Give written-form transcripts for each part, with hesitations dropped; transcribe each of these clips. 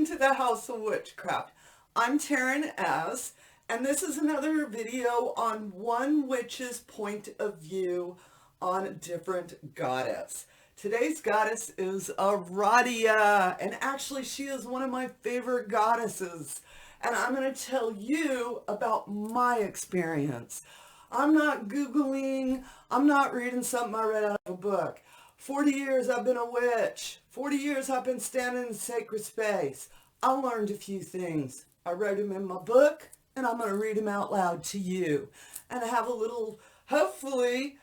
welcome to the House of Witchcraft. I'm Taren S, and this is another video on one witch's point of view on a different goddess. Today's goddess is Aradia, and actually she is one of my favorite goddesses, and I'm going to tell you about my experience. I'm not Googling, I'm not reading something I read out of a book. 40 years I've been a witch. 40 years I've been standing in sacred space. I learned a few things. I wrote them in my book, and I'm going to read them out loud to you. And have a little, hopefully,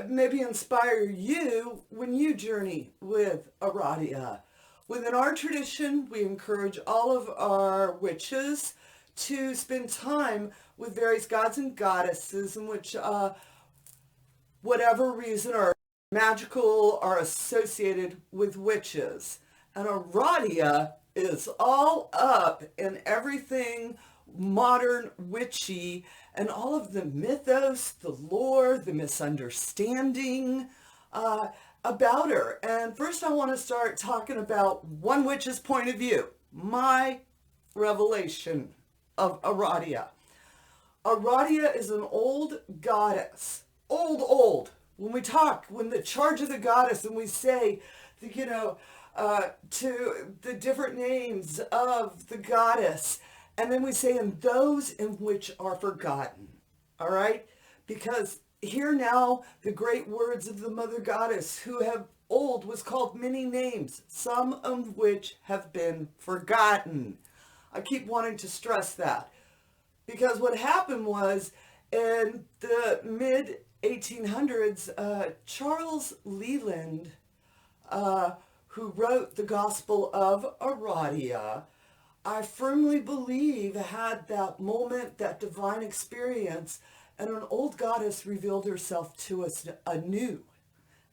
maybe inspire you when you journey with Aradia. Within our tradition, we encourage all of our witches to spend time with various gods and goddesses in which, whatever reason, are magical are associated with witches. And Aradia is all up in everything modern witchy and all of the mythos, the lore, the misunderstanding about her. And first I want to start talking about one witch's point of view, my revelation of Aradia. Aradia is an old goddess, old. When we talk, when the charge of the goddess, and we say, to the different names of the goddess, and then we say, and those in which are forgotten, all right? Because hear now the great words of the mother goddess, who have old was called many names, some of which have been forgotten. I keep wanting to stress that, because what happened was, in the mid 1800s, Charles Leland, who wrote the Gospel of Aradia, I firmly believe had that moment, that divine experience, and an old goddess revealed herself to us anew,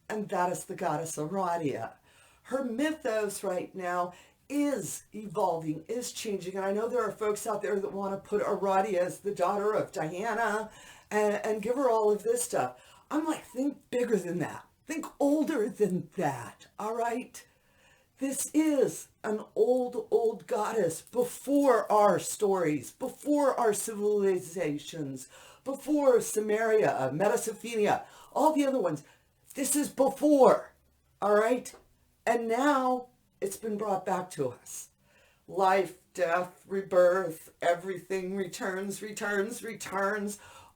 and that is the goddess Aradia. Her mythos right now is evolving, is changing, and I know there are folks out there that want to put Aradia as the daughter of Diana and give her all of this stuff. I'm like, think bigger than that. Think older than that, all right? This is an old goddess before our stories, before our civilizations, before Samaria, Mesopotamia, all the other ones. This is before, all right? And now it's been brought back to us. Life, death, rebirth, everything returns.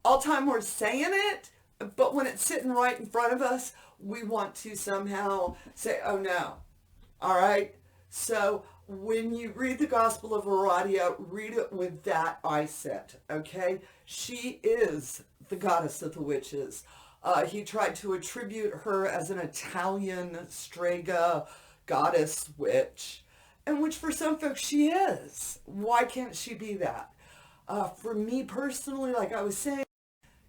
All time we're saying it, but when it's sitting right in front of us, we want to somehow say, oh no. All right? So when you read the Gospel of Aradia, read it with that eye set, okay? She is the goddess of the witches. He tried to attribute her as an Italian strega goddess witch, and which for some folks she is. Why can't she be that? For me personally, like I was saying,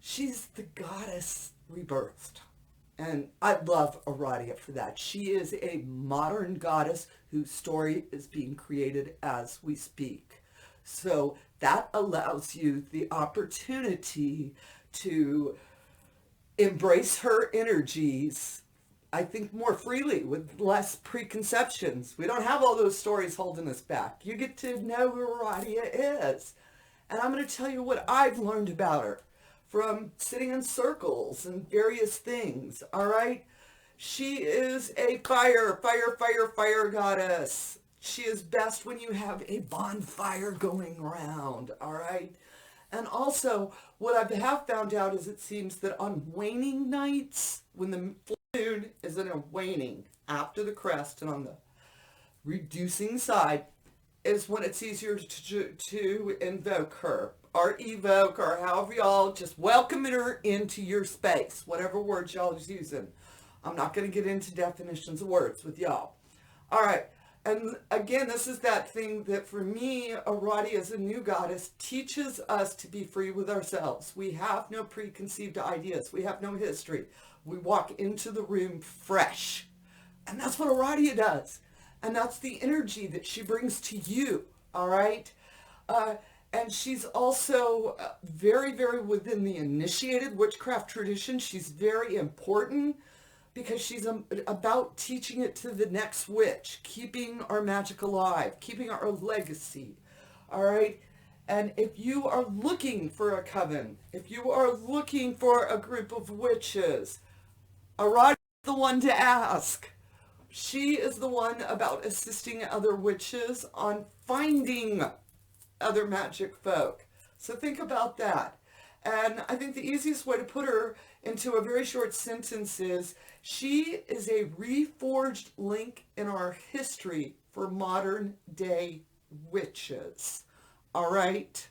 she's the goddess rebirthed. And I love Aradia for that. She is a modern goddess whose story is being created as we speak. So that allows you the opportunity to embrace her energies, I think, more freely, with less preconceptions. We don't have all those stories holding us back. You get to know who Aradia is. And I'm going to tell you what I've learned about her from sitting in circles and various things, all right? She is a fire goddess. She is best when you have a bonfire going around, all right? And also, what I have found out is it seems that on waning nights, when the full moon is in a waning after the crest and on the reducing side, is when it's easier to invoke her or evoke, or however y'all just welcome her into your space, whatever words y'all is using. I'm not going to get into definitions of words with y'all. All right. And again, this is that thing that for me, Aradia as a new goddess teaches us to be free with ourselves. We have no preconceived ideas. We have no history. We walk into the room fresh. And that's what Aradia does. And that's the energy that she brings to you, all right? And she's also very within the initiated witchcraft tradition. She's very important because she's about teaching it to the next witch, keeping our magic alive, keeping our legacy. All right. And if you are looking for a coven, if you are looking for a group of witches, Aradia is the one to ask. She is the one about assisting other witches on finding other magic folk. So think about that. And I think the easiest way to put her into a very short sentence is she is a reforged link in our history for modern day witches. All right?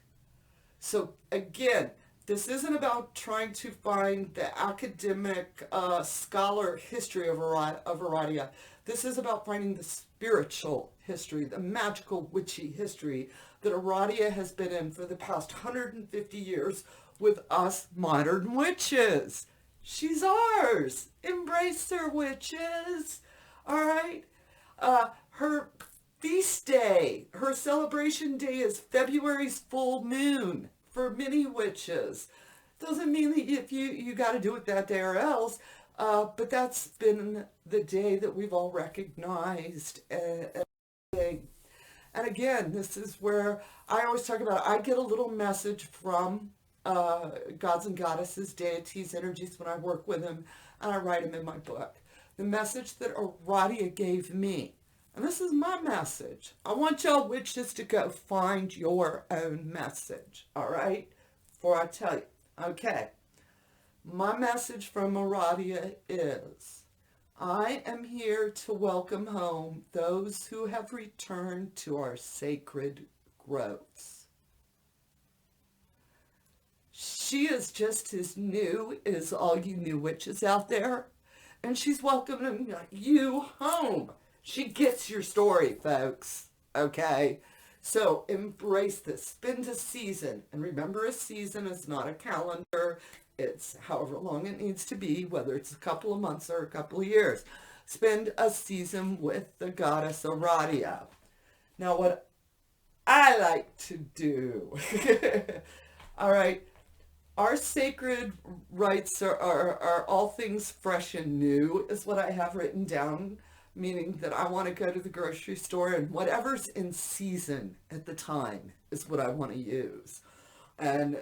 So again, this isn't about trying to find the academic scholar history of Aradia. This is about finding the spiritual history, the magical witchy history that Aradia has been in for the past 150 years with us modern witches. She's ours. Embrace her, witches. All right? Her feast day, her celebration day is February's full moon for many witches. Doesn't mean that if you got to do it that day or else, but that's been the day that we've all recognized. And again, this is where I always talk about, I get a little message from gods and goddesses, deities, energies when I work with them, and I write them in my book. The message that Aradia gave me, and this is my message. I want y'all witches to go find your own message, all right? Before I tell you. Okay. My message from Aradia is, I am here to welcome home those who have returned to our sacred groves. She is just as new as all you new witches out there, and she's welcoming you home. She gets your story, folks, okay? So embrace this. Spend a season. And remember, a season is not a calendar. It's however long it needs to be, whether it's a couple of months or a couple of years. Spend a season with the goddess Aradia. Now, what I like to do, all right, our sacred rites are all things fresh and new, is what I have written down, meaning that I want to go to the grocery store and whatever's in season at the time is what I want to use. And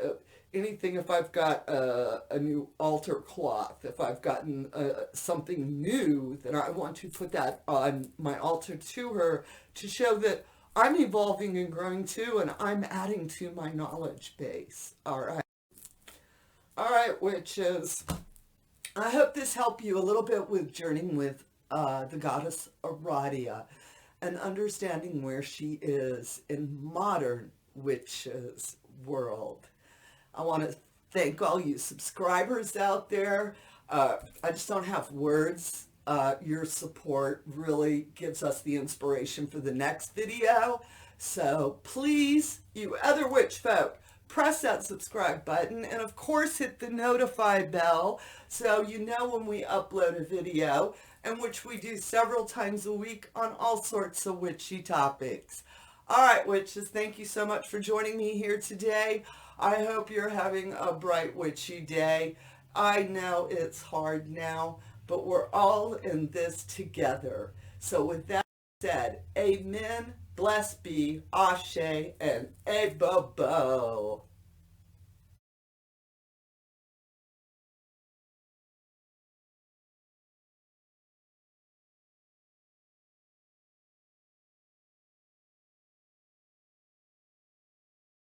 anything, if I've got a new altar cloth, if I've gotten something new, then I want to put that on my altar to her to show that I'm evolving and growing too, and I'm adding to my knowledge base. All right. All right, witches. I hope this helped you a little bit with journeying with the goddess Aradia and understanding where she is in modern witches world. I want to thank all you subscribers out there. I just don't have words. Your support really gives us the inspiration for the next video. So please, you other witch folk, press that subscribe button and of course hit the notify bell so you know when we upload a video, and which we do several times a week on all sorts of witchy topics. All right, witches, thank you so much for joining me here today. I hope you're having a bright witchy day. I know it's hard now, but we're all in this together. So with that said, amen, blessed be, ashe, and ebobo.